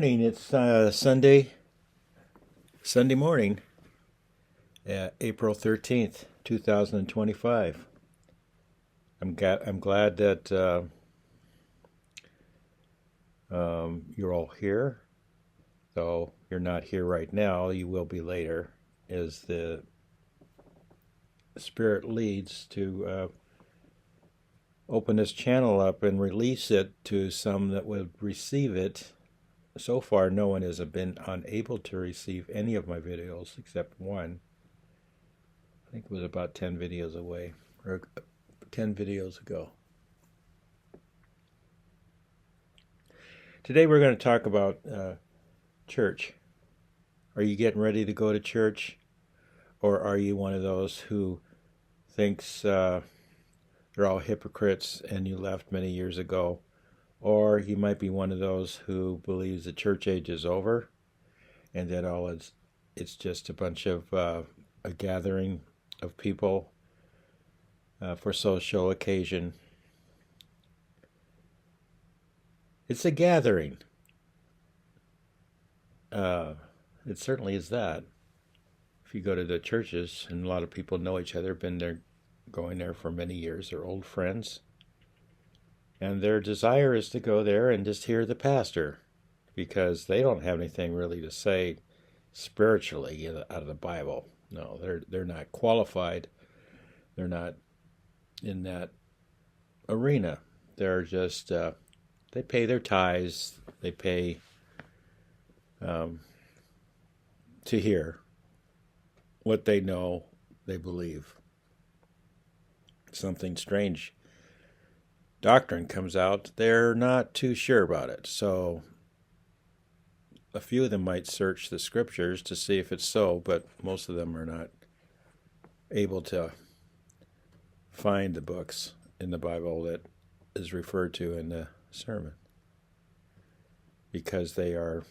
morning. It's Sunday morning, April 13th, 2025. I'm glad that you're all here, though you're not here right now. You will be later, as the Spirit leads to open this channel up and release it to some that would receive it. So far, no one has been unable to receive any of my videos except one. I think it was about 10 videos away, or 10 videos ago. Today we're going to talk about church. Are you getting ready to go to church? Or are you one of those who thinks they're all hypocrites and you left many years ago? Or you might be one of those who believes the church age is over and that it's just a bunch of a gathering of people for social occasion. It's a gathering. It certainly is that. If you go to the churches, and a lot of people know each other, been there, going there for many years, they're old friends. And their desire is to go there and just hear the pastor, because they don't have anything really to say spiritually out of the Bible. No, they're not qualified. They're not in that arena. They're just, they pay their tithes. They pay to hear what they know, they believe. Something strange doctrine comes out, they're not too sure about it. So a few of them might search the scriptures to see if it's so, but most of them are not able to find the books in the Bible that is referred to in the sermon, because they are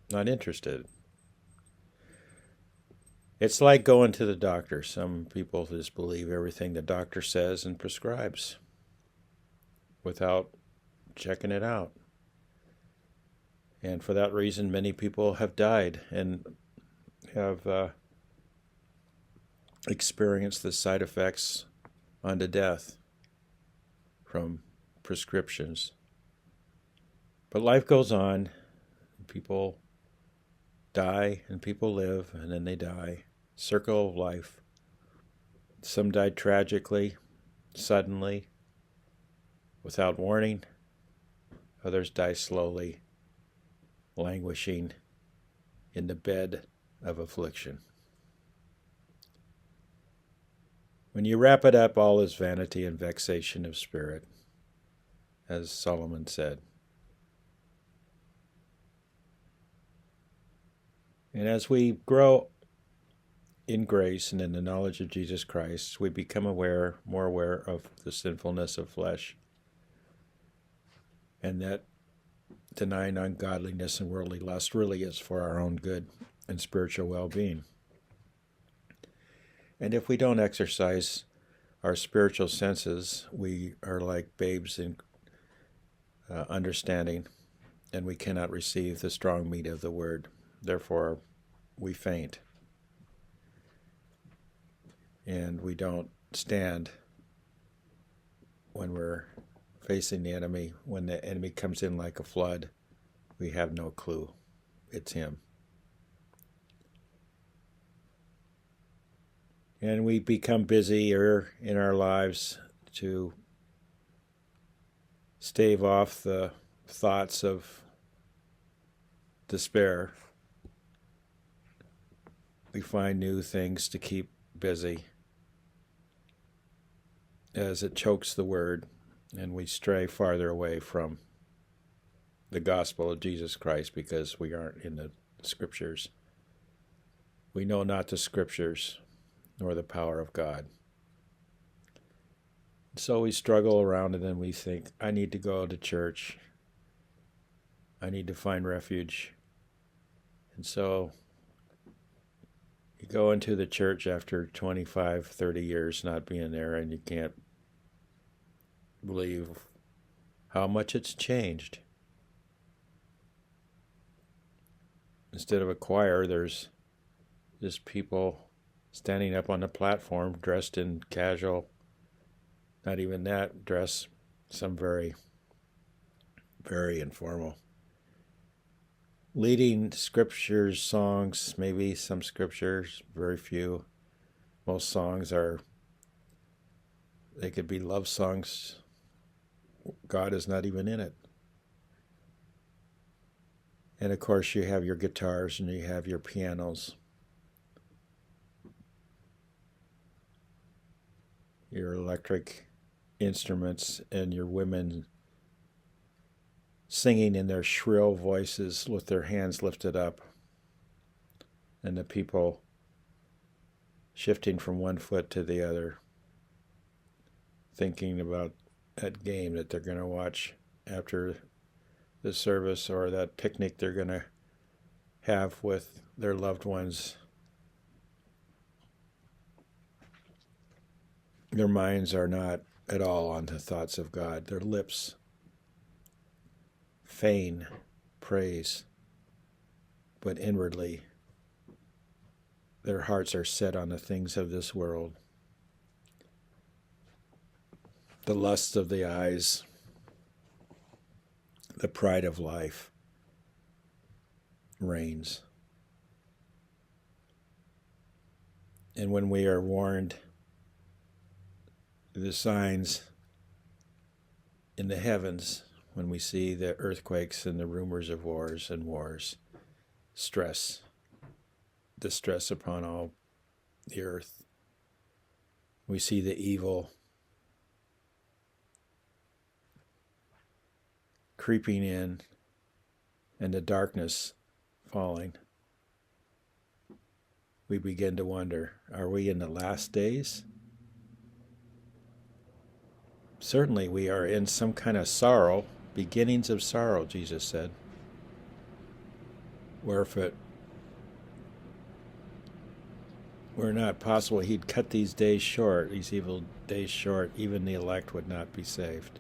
not interested. It's like going to the doctor. Some people just believe everything the doctor says and prescribes without checking it out. And for that reason, many people have died and have experienced the side effects unto death from prescriptions. But life goes on. People die and people live, and then they die. Circle of life. Some died tragically, suddenly, without warning. Others die slowly, languishing in the bed of affliction. When you wrap it up, all is vanity and vexation of spirit, as Solomon said. And as we grow in grace and in the knowledge of Jesus Christ, we become more aware of the sinfulness of flesh, and that denying ungodliness and worldly lust really is for our own good and spiritual well-being. And if we don't exercise our spiritual senses, we are like babes in understanding, and we cannot receive the strong meat of the word. Therefore, we faint. And we don't stand when we're facing the enemy. When the enemy comes in like a flood, we have no clue. It's him. And we become busier in our lives to stave off the thoughts of despair. We find new things to keep busy as it chokes the word, and we stray farther away from the gospel of Jesus Christ because we aren't in the scriptures. We know not the scriptures nor the power of God. So we struggle around, and then we think, I need to go to church. I need to find refuge. And so you go into the church after 25, 30 years not being there, and you can't believe how much it's changed. instead of a choir, there's just people standing up on the platform dressed in casual, not even that dress, some very, very informal. Leading scriptures, songs, maybe some scriptures, very few. Most songs they could be love songs. God is not even in it. And of course you have your guitars and you have your pianos. Your electric instruments and your women singing in their shrill voices with their hands lifted up. And the people shifting from one foot to the other, thinking about that game that they're going to watch after the service, or that picnic they're going to have with their loved ones. Their minds are not at all on the thoughts of God. Their lips feign praise, but inwardly their hearts are set on the things of this world. The lust of the eyes, the pride of life reigns. And when we are warned, the signs in the heavens, when we see the earthquakes and the rumors of wars and wars, distress upon all the earth, we see the evil creeping in and the darkness falling, we begin to wonder, are we in the last days? Certainly we are in some kind of sorrow, beginnings of sorrow, Jesus said. Where if it were not possible, he'd cut these days short, these evil days short, even the elect would not be saved.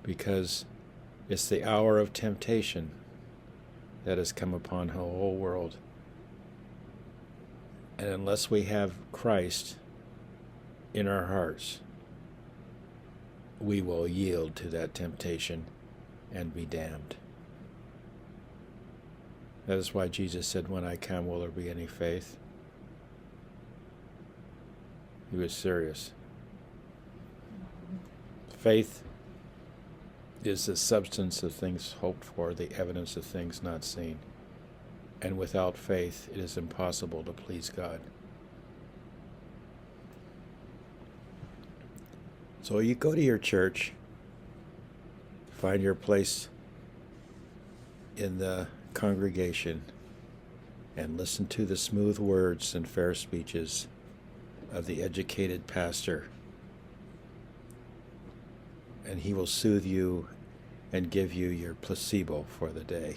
Because it's the hour of temptation that has come upon the whole world. And unless we have Christ in our hearts, we will yield to that temptation and be damned. That is why Jesus said, when I come, will there be any faith? He was serious. Faith is the substance of things hoped for, the evidence of things not seen. And without faith, it is impossible to please God. So you go to your church, find your place in the congregation, and listen to the smooth words and fair speeches of the educated pastor. And he will soothe you and give you your placebo for the day.